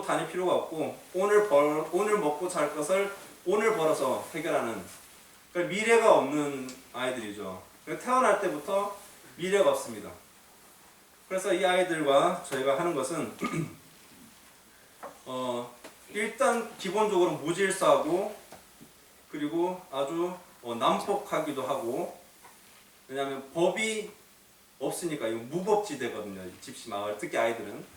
다닐 필요가 없고 오늘 먹고 살 것을 오늘 벌어서 해결하는, 그러니까 미래가 없는 아이들이죠. 태어날 때부터 미래가 없습니다. 그래서 이 아이들과 저희가 하는 것은 일단 기본적으로 무질서하고 그리고 아주 난폭하기도 하고, 왜냐하면 법이 없으니까 이거 무법지대거든요. 집시 마을, 특히 아이들은.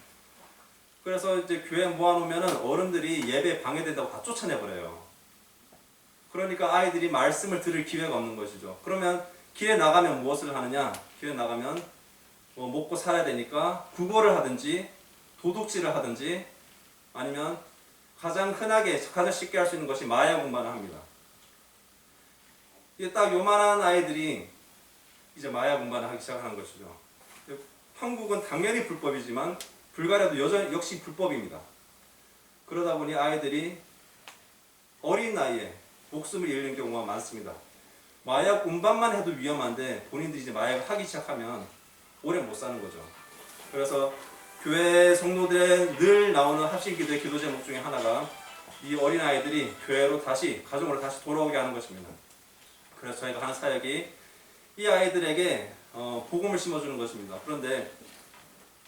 그래서 이제 교회 모아놓으면은 어른들이 예배 방해된다고 다 쫓아내버려요. 그러니까 아이들이 말씀을 들을 기회가 없는 것이죠. 그러면 길에 나가면 무엇을 하느냐? 길에 나가면 먹고 살아야 되니까 국어를 하든지 도둑질을 하든지 아니면 가장 흔하게 가장 쉽게 할 수 있는 것이 마약 운반을 합니다. 이게 딱 요만한 아이들이 이제 마약 운반을 하기 시작하는 것이죠. 한국은 당연히 불법이지만 불가리아도 역시 불법입니다. 그러다 보니 아이들이 어린 나이에 목숨을 잃는 경우가 많습니다. 마약 운반만 해도 위험한데 본인들이 이제 마약을 하기 시작하면 오래 못 사는 거죠. 그래서 교회 성도들의 늘 나오는 합심기도의 기도 제목 중에 하나가 이 어린 아이들이 교회로 다시 가정으로 다시 돌아오게 하는 것입니다. 그래서 저희가 하는 사역이 이 아이들에게 복음을 심어주는 것입니다. 그런데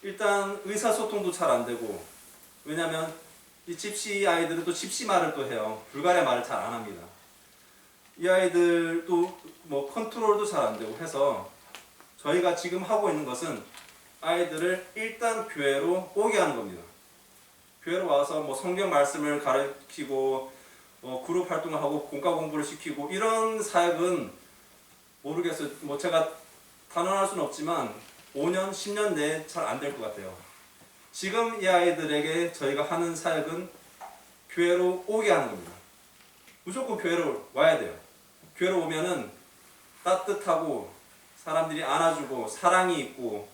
일단 의사소통도 잘 안 되고, 왜냐하면 이 집시 아이들은 또 집시 말을 또 해요. 불가리아 말을 잘 안 합니다. 이 아이들도 뭐 컨트롤도 잘 안 되고 해서 저희가 지금 하고 있는 것은 아이들을 일단 교회로 오게 하는 겁니다. 교회로 와서 뭐 성경 말씀을 가르치고 그룹 활동을 하고 공과 공부를 시키고 이런 사역은 모르겠어요. 뭐 제가 단언할 수는 없지만 5년, 10년 내에 잘 안 될 것 같아요. 지금 이 아이들에게 저희가 하는 사역은 교회로 오게 하는 겁니다. 무조건 교회로 와야 돼요. 교회로 오면은 따뜻하고 사람들이 안아주고 사랑이 있고,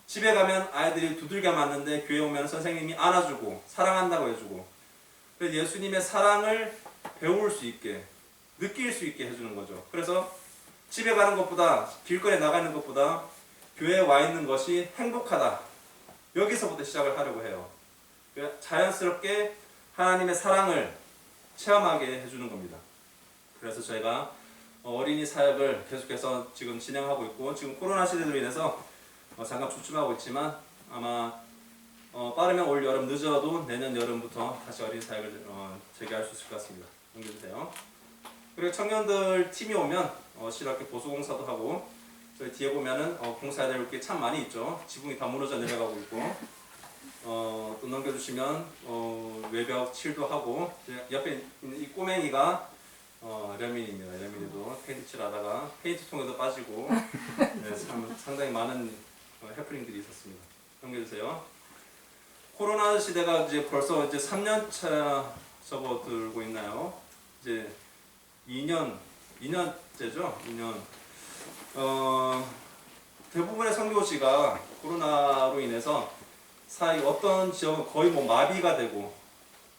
집에 가면 아이들이 두들겨 맞는데 교회 오면 선생님이 안아주고 사랑한다고 해주고, 그래서 예수님의 사랑을 배울 수 있게 느낄 수 있게 해주는 거죠. 그래서 집에 가는 것보다 길거리에 나가는 것보다 교회에 와 있는 것이 행복하다, 여기서부터 시작을 하려고 해요. 자연스럽게 하나님의 사랑을 체험하게 해주는 겁니다. 그래서 저희가 어린이 사역을 계속해서 지금 진행하고 있고, 지금 코로나 시대로 인해서 잠깐 주춤하고 있지만 아마 빠르면 올 여름, 늦어도 내년 여름부터 다시 어린이 사역을 재개할 수 있을 것 같습니다. 넘겨주세요. 그리고 청년들 팀이 오면 실학교 보수공사도 하고, 저희 뒤에 보면은 공사해야 될 게 참 많이 있죠. 지붕이 다 무너져 내려가고 있고, 또 넘겨주시면 외벽 칠도 하고, 옆에 있는 이 꼬맹이가 려민입니다. 려민이도 페인트 칠하다가 페인트통에도 빠지고 네, 상당히 많은 해프닝들이 있었습니다. 넘겨주세요. 코로나 시대가 이제 벌써 이제 3년차 접어들고 있나요? 이제 2년째죠. 2년. 대부분의 선교지가 코로나로 인해서 사이 어떤 지역은 거의 뭐 마비가 되고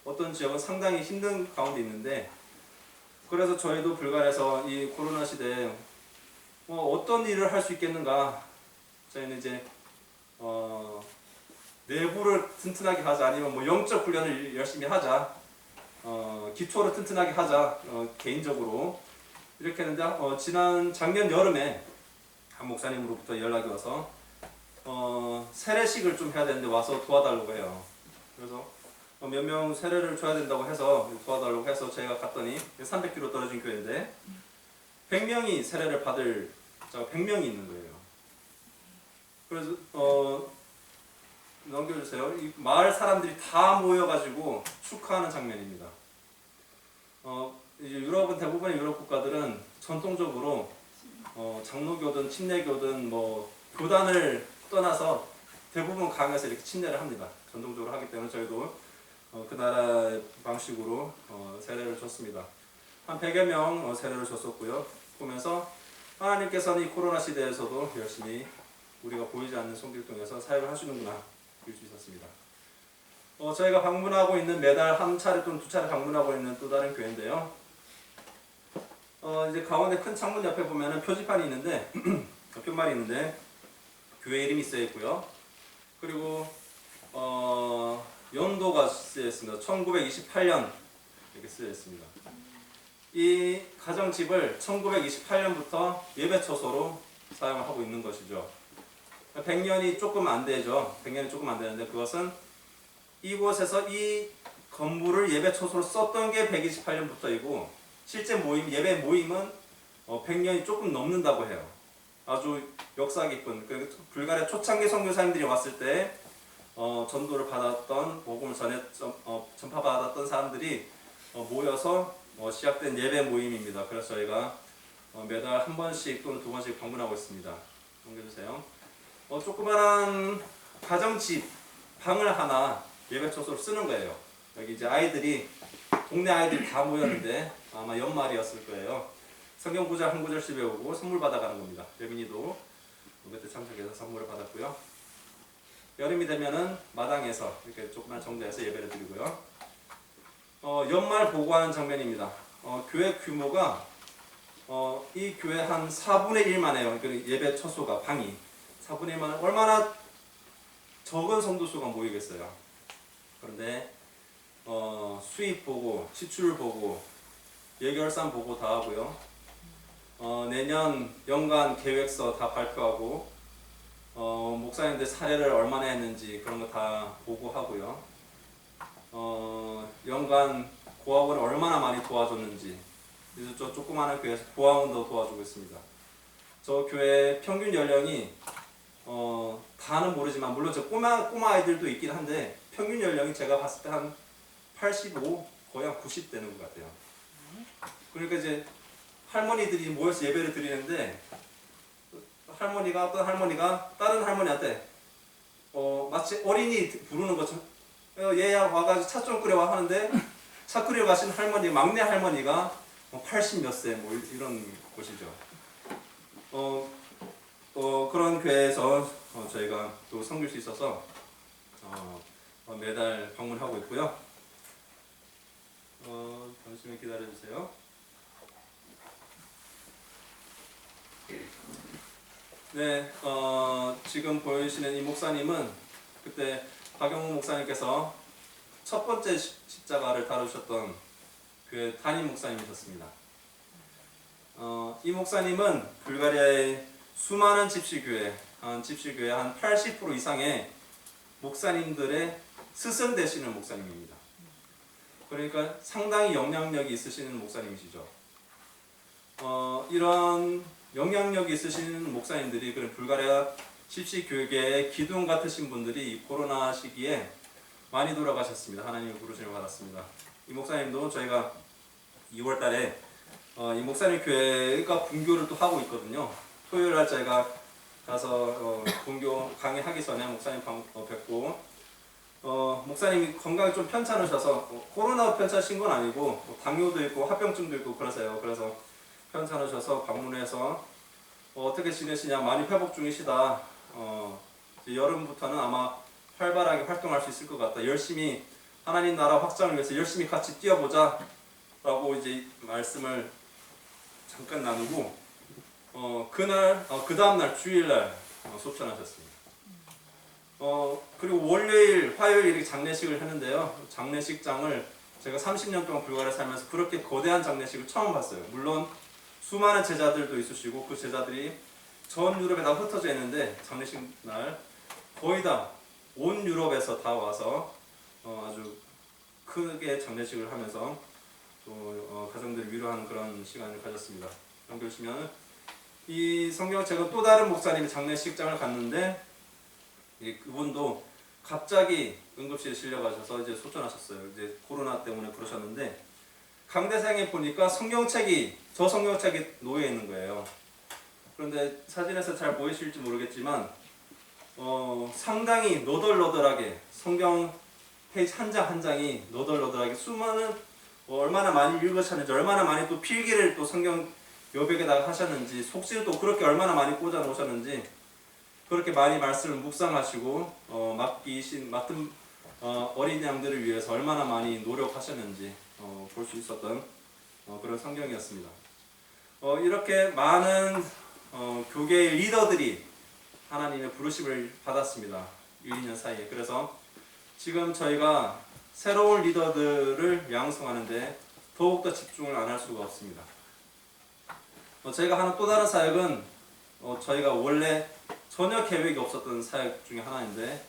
어떤 지역은 상당히 힘든 가운데 있는데, 그래서 저희도 불가리아에서 이 코로나 시대에 어떤 일을 할 수 있겠는가, 저희는 이제 내부를 튼튼하게 하자, 아니면 뭐 영적 훈련을 열심히 하자, 기초를 튼튼하게 하자, 개인적으로 이렇게 했는데 작년 여름에 한 목사님으로부터 연락이 와서 세례식을 좀 해야 되는데 와서 도와달라고 해요. 그래서 몇 명 세례를 줘야 된다고 해서 도와달라고 해서 제가 갔더니 300km 떨어진 교회인데 100명이 세례를 받을 자가 100명이 있는 거예요. 그래서 넘겨주세요. 이 마을 사람들이 다 모여가지고 축하하는 장면입니다. 이제 유럽은 대부분의 유럽 국가들은 전통적으로 장로교든 침례교든 뭐 교단을 떠나서 대부분 강에서 이렇게 침례를 합니다. 전통적으로 하기 때문에 저희도 그 나라의 방식으로 세례를 줬습니다. 한 100여 명 세례를 줬었고요. 보면서 하나님께서는 이 코로나 시대에서도 열심히 우리가 보이지 않는 손길을 통해서 사역을 하시는구나 볼 수 있었습니다. 저희가 방문하고 있는, 매달 한 차례 또는 두 차례 방문하고 있는 또 다른 교회인데요. 이제 가운데 큰 창문 옆에 보면은 표지판이 있는데 표말이 있는데 교회 이름이 쓰여 있고요. 그리고 연도가 쓰여 있습니다. 1928년 이렇게 쓰여 있습니다. 이 가정집을 1928년부터 예배처소로 사용하고 있는 것이죠. 100년이 조금 안 되죠. 100년이 조금 안 되는데 그것은 이곳에서 이 건물을 예배처소로 썼던 게 128년부터이고 실제 모임, 예배 모임은 100년이 조금 넘는다고 해요. 아주 역사 깊은 불가리아 초창기 선교사님들이 왔을 때 전도를 받았던 복음을 전파받았던 사람들이 모여서 시작된 예배 모임입니다. 그래서 저희가 매달 한 번씩 또는 두 번씩 방문하고 있습니다. 넘겨주세요. 조그만한 가정집 방을 하나 예배처소로 쓰는 거예요. 여기 이제 아이들이 동네 아이들이 다 모였는데 아마 연말이었을 거예요. 성경 구절 한 구절씩 배우고 선물 받아가는 겁니다. 예빈이도 그때 참석해서 선물을 받았고요. 여름이 되면은 마당에서 이렇게 조그만 정자에서 예배를 드리고요. 연말 보고하는 장면입니다. 교회 규모가 이 교회 한 4분의 1만 해요. 예배 처소가 방이 4분의 1만 얼마나 적은 성도수가 모이겠어요. 그런데 수입 보고 지출 보고 예결산 보고 다 하고요. 내년 연간 계획서 다 발표하고 목사님들 사례를 얼마나 했는지 그런 거 다 보고하고요. 연간 고아원을 얼마나 많이 도와줬는지. 그래서 저 조그마한 교회에서 고아원도 도와주고 있습니다. 저 교회 평균 연령이 다는 모르지만 물론 저 꼬마 아이들도 있긴 한데 평균 연령이 제가 봤을 때 한 85, 거의 한 90 되는 것 같아요. 그러니까 이제 할머니들이 모여서 예배를 드리는데 어떤 할머니가 다른 할머니한테 마치 어린이 부르는 것처럼 얘야 와가지고 차 좀 끓여와 하는데 차 끓여 가신 할머니, 막내 할머니가 80 몇 세 뭐 이런 곳이죠. 그런 교회에서 저희가 또 섬길 수 있어서 매달 방문하고 있고요. 잠시만 기다려주세요. 네, 지금 보이시는 이 목사님은 그때 박영웅 목사님께서 첫 번째 십자가를 다루셨던 교회 담임 목사님이셨습니다. 이 목사님은 불가리아의 수많은 집시교회 한 80% 이상의 목사님들의 스승 되시는 목사님입니다. 그러니까 상당히 영향력이 있으시는 목사님이시죠. 이런 영향력이 있으신 목사님들이 그런 불가리아 집시교회의 기둥 같으신 분들이 코로나 시기에 많이 돌아가셨습니다. 하나님의 부르심을 받았습니다. 이 목사님도 저희가 2월 달에 이 목사님 교회가 분교를 또 하고 있거든요. 토요일 날 저희가 가서 분교 강의하기 전에 목사님 뵙고 목사님이 건강이 좀 편찮으셔서 코로나 편찮으신 건 아니고 당뇨도 있고 합병증도 있고 그러세요. 그래서 편찮으셔서 방문해서 어떻게 지내시냐 많이 회복 중이시다. 이제 여름부터는 아마 활발하게 활동할 수 있을 것 같다. 열심히 하나님 나라 확장을 위해서 열심히 같이 뛰어보자 라고 이제 말씀을 잠깐 나누고 그날 그 다음날 주일날 소천하셨습니다. 그리고 월요일 화요일 이렇게 장례식을 했는데요. 장례식장을 제가 30년 동안 불가리아 살면서 그렇게 거대한 장례식을 처음 봤어요. 물론 수많은 제자들도 있으시고 그 제자들이 전 유럽에 다 흩어져 있는데 장례식 날 거의 다 온 유럽에서 다 와서 아주 크게 장례식을 하면서 또 가정들을 위로하는 그런 시간을 가졌습니다. 넘겨주시면 이 성경책은 또 다른 목사님이 장례식장을 갔는데 그분도 갑자기 응급실에 실려가셔서 이제 소천하셨어요. 이제 코로나 때문에 그러셨는데 강대상에 보니까 저 성경책이 놓여 있는 거예요. 그런데 사진에서 잘 보이실지 모르겠지만 상당히 너덜너덜하게 성경 페이지 한 장 한 장이 너덜너덜하게 수많은 얼마나 많이 읽으셨는지 얼마나 많이 또 필기를 또 성경 여백에다가 하셨는지 속지를 또 그렇게 얼마나 많이 꽂아 놓으셨는지 그렇게 많이 말씀을 묵상하시고 맡은 어린 양들을 위해서 얼마나 많이 노력하셨는지 볼 수 있었던 그런 성경이었습니다. 이렇게 많은 교계의 리더들이 하나님의 부르심을 받았습니다. 1, 2년 사이에. 그래서 지금 저희가 새로운 리더들을 양성하는데 더욱더 집중을 안 할 수가 없습니다. 저희가 하는 또 다른 사역은 저희가 원래 전혀 계획이 없었던 사역 중에 하나인데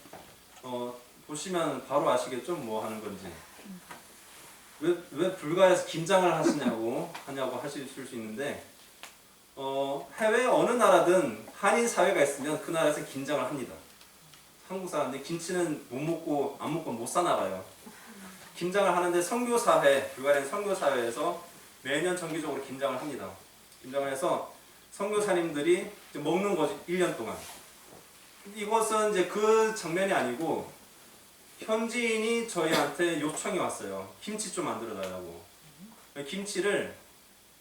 보시면 바로 아시겠죠? 뭐 하는 건지. 왜 불가에서 김장을 하시냐고 하실 수 있는데 해외 어느 나라든 한인 사회가 있으면 그 나라에서 김장을 합니다. 한국 사람들이 김치는 못 먹고 안 먹고 못 사나봐요. 김장을 하는데 선교사회, 불가리아 선교사회에서 매년 정기적으로 김장을 합니다. 김장을 해서 선교사님들이 먹는 거지 1년 동안. 이것은 이제 그 장면이 아니고 현지인이 저희한테 요청이 왔어요. 김치 좀 만들어 달라고. 김치를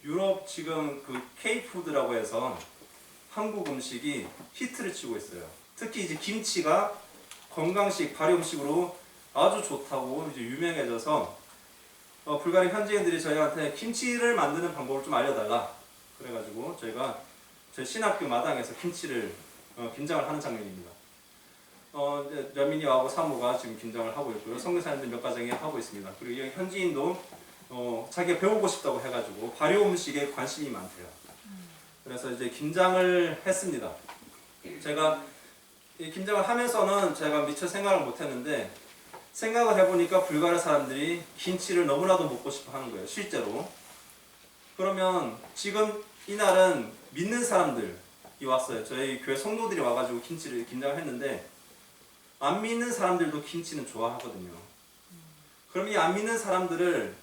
유럽 지금 그 K푸드라고 해서 한국 음식이 히트를 치고 있어요. 특히 이제 김치가 건강식, 발효 음식으로 아주 좋다고 이제 유명해져서 불가리아 현지인들이 저희한테 김치를 만드는 방법을 좀 알려달라. 그래가지고 저희가 저희 신학교 마당에서 김치를 김장을 하는 장면입니다. 이제 려민이하고 사모가 지금 김장을 하고 있고요. 선교사님들 몇 가정이 하고 있습니다. 그리고 현지인도 자기가 배우고 싶다고 해가지고 발효 음식에 관심이 많대요. 그래서 이제 김장을 했습니다. 제가 이 김장을 하면서는 제가 미처 생각을 못했는데 생각을 해보니까 불가리아 사람들이 김치를 너무나도 먹고 싶어 하는 거예요. 실제로. 그러면 지금 이날은 믿는 사람들이 왔어요. 저희 교회 성도들이 와가지고 김장을 했는데 안 믿는 사람들도 김치는 좋아하거든요. 그럼 이 안 믿는 사람들을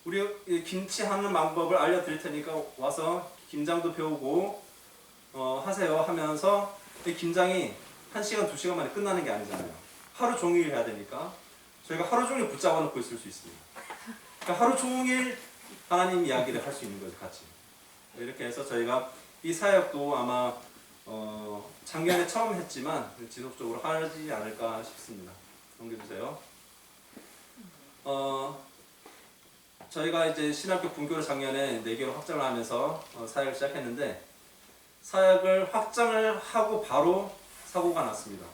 우리 김치 하는 방법을 알려드릴 테니까 와서 김장도 배우고 하세요 하면서 이 김장이 1시간, 2시간 만에 끝나는 게 아니잖아요. 하루 종일 해야 되니까 저희가 하루 종일 붙잡아 놓고 있을 수 있습니다. 그러니까 하루 종일 하나님 이야기를 할 수 있는 거죠, 같이. 이렇게 해서 저희가 이 사역도 아마 작년에 처음 했지만 지속적으로 하지 않을까 싶습니다. 넘겨주세요. 저희가 이제 신학교 분교를 작년에 4개로 확장을 하면서 사역을 시작했는데 사역을 확장을 하고 바로 사고가 났습니다.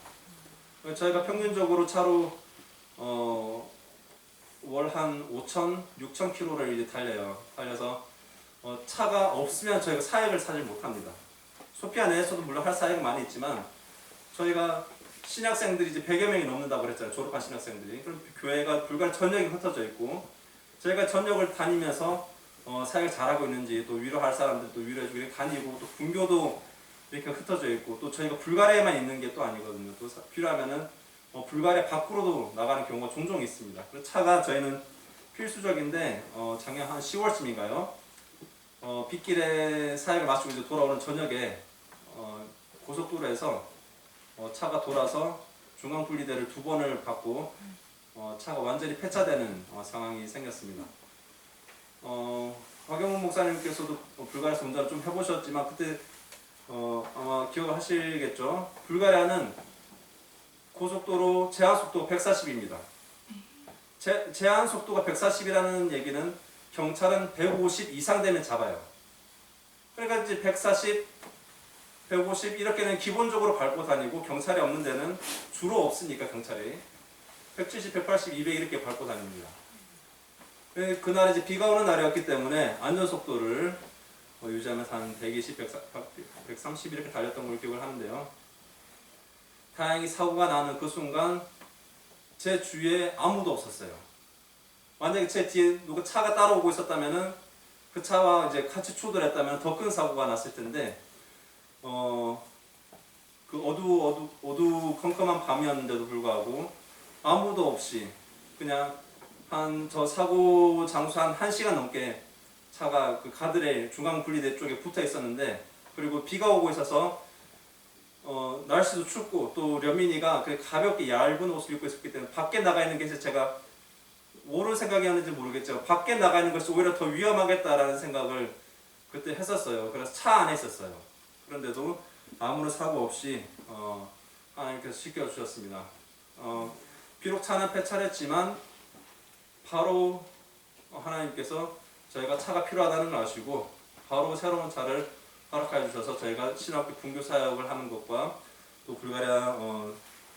저희가 평균적으로 차로 월 한 5천, 6천 킬로를 이제 달려서 차가 없으면 저희가 사역을 사실 못합니다. 소피아 내에서도 물론 할 사역이 많이 있지만 저희가 신학생들이 이제 100여 명이 넘는다고 그랬잖아요. 졸업한 신학생들이. 그럼 교회가 불가리아 전역이 흩어져 있고 저희가 전역을 다니면서 사역을 잘하고 있는지 또 위로할 사람들도 위로해주고 이렇게 다니고 또 분교도 이렇게 흩어져 있고 또 저희가 불가리아에만 있는 게 또 아니거든요. 또 필요하면은 불가리아 밖으로도 나가는 경우가 종종 있습니다. 그래서 차가 저희는 필수적인데 작년 한 10월쯤인가요? 빗길에 사역을 마치고 이제 돌아오는 저녁에 고속도로에서 차가 돌아서 중앙 분리대를 2번을 받고 차가 완전히 폐차되는 상황이 생겼습니다. 박영훈 목사님께서도 불가리아에서 운전을 좀 해보셨지만 그때 아마 기억을 하시겠죠. 불가리아는 고속도로 제한속도 140입니다. 제한속도가 140이라는 얘기는 경찰은 150 이상 되면 잡아요. 그러니까 이제 140, 150 이렇게는 기본적으로 밟고 다니고 경찰이 없는 데는 주로 없으니까 경찰이 170, 180, 200 이렇게 밟고 다닙니다. 그날 이제 비가 오는 날이었기 때문에 안전속도를 유지하면서 한 120, 130 이렇게 달렸던 걸 기억을 하는데요. 다행히 사고가 나는 그 순간 제 주위에 아무도 없었어요. 만약에 제 뒤에 누가 차가 따라오고 있었다면은 그 차와 이제 같이 추돌했다면 더 큰 사고가 났을 텐데 그 어두컴컴한 밤이었는데도 불구하고 아무도 없이 그냥 저 사고 장소 한 1시간 넘게 차가 그 가드레일 중앙 분리대 쪽에 붙어 있었는데 그리고 비가 오고 있어서 날씨도 춥고 또 려민이가 가볍게 얇은 옷을 입고 있었기 때문에 밖에 나가 있는 게 제가 뭐를 생각했는지 모르겠죠. 밖에 나가 있는 것이 오히려 더 위험하겠다라는 생각을 그때 했었어요. 그래서 차 안에 있었어요. 그런데도 아무런 사고 없이 하나님께서 지켜주셨습니다. 비록 차는 폐차했지만 바로 하나님께서 저희가 차가 필요하다는 걸 아시고 바로 새로운 차를 허락해 주셔서 저희가 신학교 분교 사역을 하는 것과 또 불가리아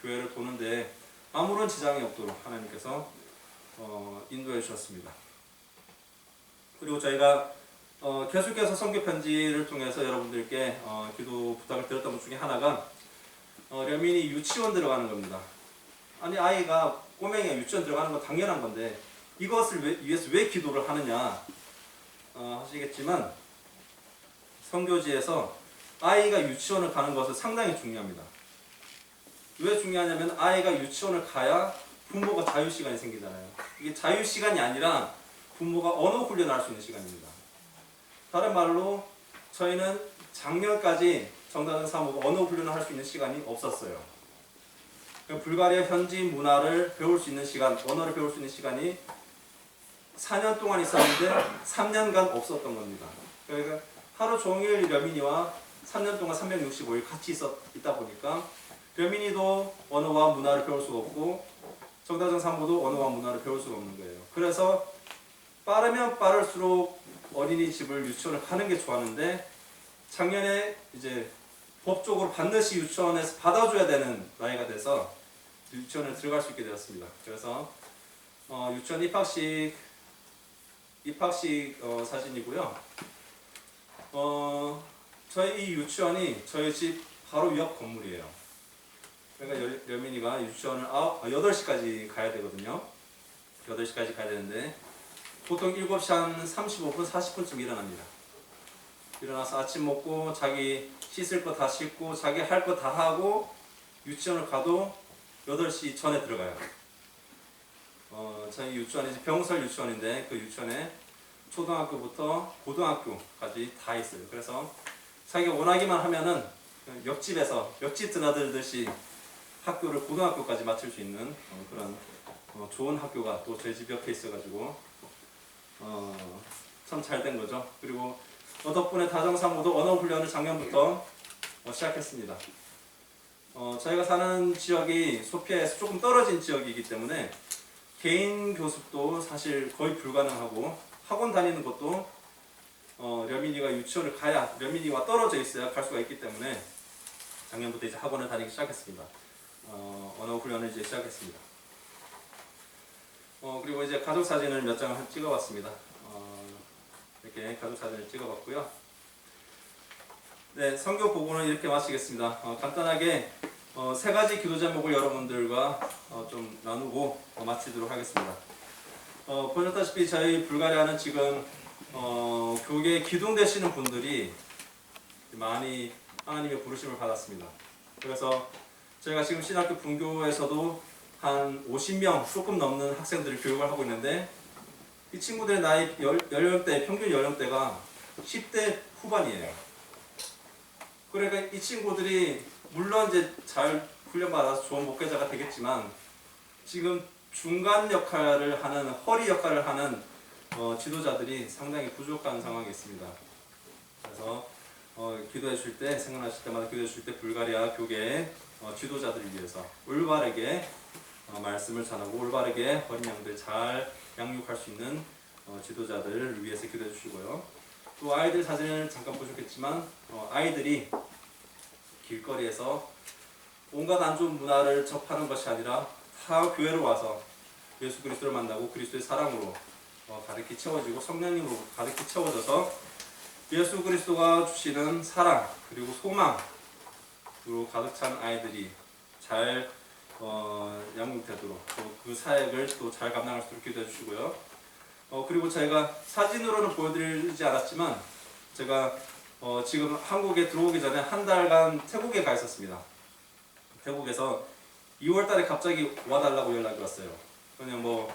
교회를 도는데 아무런 지장이 없도록 하나님께서 인도해 주셨습니다. 그리고 저희가 계속해서 선교 편지를 통해서 여러분들께 기도 부탁을 드렸던 것 중에 하나가 려민이 유치원 들어가는 겁니다. 아니 아이가 꼬맹이가 유치원 들어가는 건 당연한 건데 이것을 위해서 왜 기도를 하느냐 하시겠지만 선교지에서 아이가 유치원을 가는 것은 상당히 중요합니다. 왜 중요하냐면 아이가 유치원을 가야 부모가 자유시간이 생기잖아요. 이게 자유시간이 아니라 부모가 언어 훈련을 할 수 있는 시간입니다. 다른 말로 저희는 작년까지 정다은 사모가 언어 훈련을 할 수 있는 시간이 없었어요. 불가리아 현지 문화를 배울 수 있는 시간, 언어를 배울 수 있는 시간이 4년 동안 있었는데 3년간 없었던 겁니다. 그러니까 하루 종일 려민이와 3년 동안 365일 같이 있다 보니까 려민이도 언어와 문화를 배울 수가 없고 정다정 사모도 언어와 문화를 배울 수가 없는 거예요. 그래서 빠르면 빠를수록 어린이집을 유치원을 가는 게 좋았는데 작년에 이제 법적으로 반드시 유치원에서 받아줘야 되는 나이가 돼서 유치원에 들어갈 수 있게 되었습니다. 그래서 유치원 입학식 사진이고요. 저희 이 유치원이 저희 집 바로 옆 건물이에요. 그러니까 여민이가 유치원을 8시까지 가야 되거든요. 8시까지 가야 되는데 보통 7시 한 35분, 40분쯤 일어납니다. 일어나서 아침 먹고 자기 씻을 거 다 씻고 자기 할 거 다 하고 유치원을 가도 8시 전에 들어가요. 저희 유치원이 병설 유치원인데 그 유치원에 초등학교부터 고등학교까지 다 있어요. 그래서 자기가 원하기만 하면은 옆집 드나들듯이 학교를 고등학교까지 마칠 수 있는 그런 좋은 학교가 또 저희 집 옆에 있어가지고 참 잘 된 거죠. 그리고 덕분에 다정사모도 언어 훈련을 작년부터 시작했습니다. 저희가 사는 지역이 소피아에서 조금 떨어진 지역이기 때문에 개인 교습도 사실 거의 불가능하고 학원 다니는 것도 려민이가 유치원을 가야 려민이와 떨어져 있어야 갈 수가 있기 때문에 작년부터 이제 학원을 다니기 시작했습니다. 언어 훈련을 이제 시작했습니다. 그리고 이제 가족 사진을 몇 장을 찍어봤습니다. 이렇게 가족 사진을 찍어봤고요. 네, 선교 보고는 이렇게 마치겠습니다. 간단하게 세 가지 기도 제목을 여러분들과 좀 나누고 마치도록 하겠습니다. 보셨다시피 저희 불가리아는 지금 교계에 기둥되시는 분들이 많이 하나님의 부르심을 받았습니다. 그래서 저희가 지금 신학교 분교에서도 한 50명 조금 넘는 학생들을 교육을 하고 있는데 이 친구들의 나이 연령대 평균 연령대가 10대 후반이에요. 그러니까 이 친구들이 물론 이제 잘 훈련받아서 좋은 목회자가 되겠지만 지금 중간 역할을 하는 허리 역할을 하는 지도자들이 상당히 부족한 상황에 있습니다. 그래서 기도해 줄 때 생각나실 때마다 기도해 줄 때 불가리아 교계의 지도자들을 위해서 올바르게 말씀을 전하고 올바르게 어린 양들 잘 양육할 수 있는 지도자들을 위해서 기도해 주시고요. 또 아이들 사진을 잠깐 보셨겠지만 아이들이 길거리에서 온갖 안 좋은 문화를 접하는 것이 아니라 다 교회로 와서 예수 그리스도를 만나고 그리스도의 사랑으로 가득히 채워지고 성령님으로 가득히 채워져서 예수 그리스도가 주시는 사랑 그리고 소망으로 가득 찬 아이들이 잘 양육되도록 또 그 사역을 또 잘 감당할 수 있도록 기도해 주시고요. 그리고 저희가 사진으로는 보여드리지 않았지만 제가 지금 한국에 들어오기 전에 한 달간 태국에 가 있었습니다. 태국에서 2월달에 갑자기 와달라고 연락이 왔어요. 그냥 뭐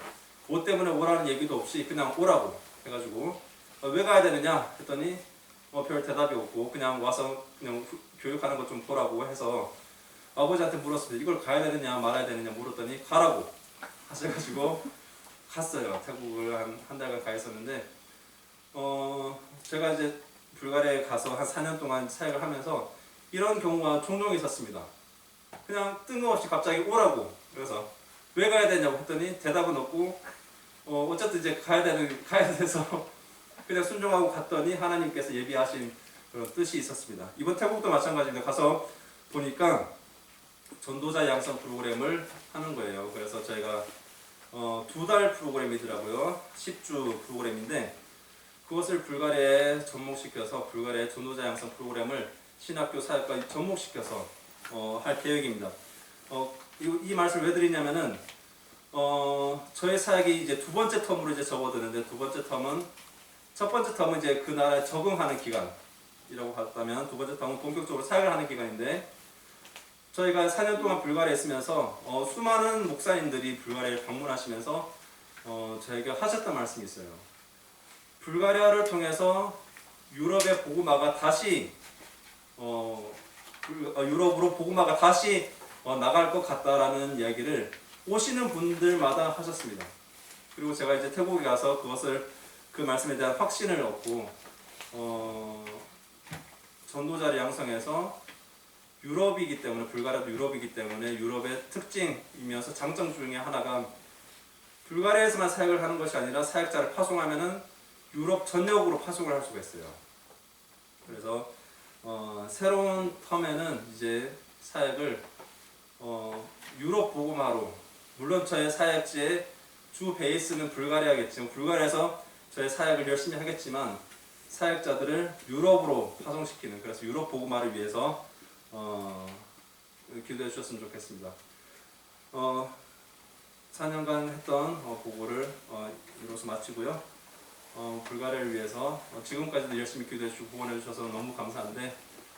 때문에 오라는 얘기도 없이 그냥 오라고 해가지고 왜 가야 되느냐 했더니 별 대답이 없고 그냥 와서 그냥 교육하는 것 좀 보라고 해서 아버지한테 물었습니다. 이걸 가야 되느냐 말아야 되느냐 물었더니 가라고 하셔가지고 갔어요. 태국을 한 달간 가 있었는데 제가 이제 불가리아에 가서 한 4년 동안 사역을 하면서 이런 경우가 종종 있었습니다. 그냥 뜬금없이 갑자기 오라고 그래서 왜 가야 되냐고 했더니 대답은 없고 어쨌든 이제 가야 돼서 그냥 순종하고 갔더니 하나님께서 예비하신 그런 뜻이 있었습니다. 이번 태국도 마찬가지입니다. 가서 보니까 전도자 양성 프로그램을 하는 거예요. 그래서 저희가 2달 프로그램이더라고요. 10주 프로그램인데 그것을 불가리아에 접목시켜서 불가리아의 전도자 양성 프로그램을 신학교 사역까지 접목시켜서 할 계획입니다. 이 말씀을 왜 드리냐면은 저의 사역이 이제 두 번째 텀으로 이제 접어드는데 두 번째 텀은 첫 번째 텀은 이제 그 나라에 적응하는 기간이라고 봤다면 두 번째 텀은 본격적으로 사역을 하는 기간인데 저희가 4년 동안 불가리아에 있으면서 수많은 목사님들이 불가리아를 방문하시면서 저에게 하셨던 말씀이 있어요. 불가리아를 통해서 유럽의 복음화가 다시 유럽으로 복음화가 다시 나갈 것 같다라는 이야기를 오시는 분들마다 하셨습니다. 그리고 제가 이제 태국에 가서 그 말씀에 대한 확신을 얻고 전도자를 양성해서 유럽이기 때문에 불가리아도 유럽이기 때문에 유럽의 특징이면서 장점 중에 하나가 불가리아에서만 사역을 하는 것이 아니라 사역자를 파송하면은 유럽 전역으로 파송을 할 수가 있어요. 그래서 새로운 텀에는 이제 사역을 유럽 복음화로 물론 저의 사역지의 주 베이스는 불가리아겠지만 불가리아에서 저의 사역을 열심히 하겠지만 사역자들을 유럽으로 파송시키는 그래서 유럽 복음화를 위해서 기도해 주셨으면 좋겠습니다. 4년간 했던 보고를 이로써 마치고요. 불가리아를 위해서 지금까지도 열심히 기도해 주시고 후원해 주셔서 너무 감사한데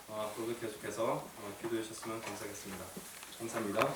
앞으로도 계속해서 기도해 주셨으면 감사하겠습니다. 감사합니다.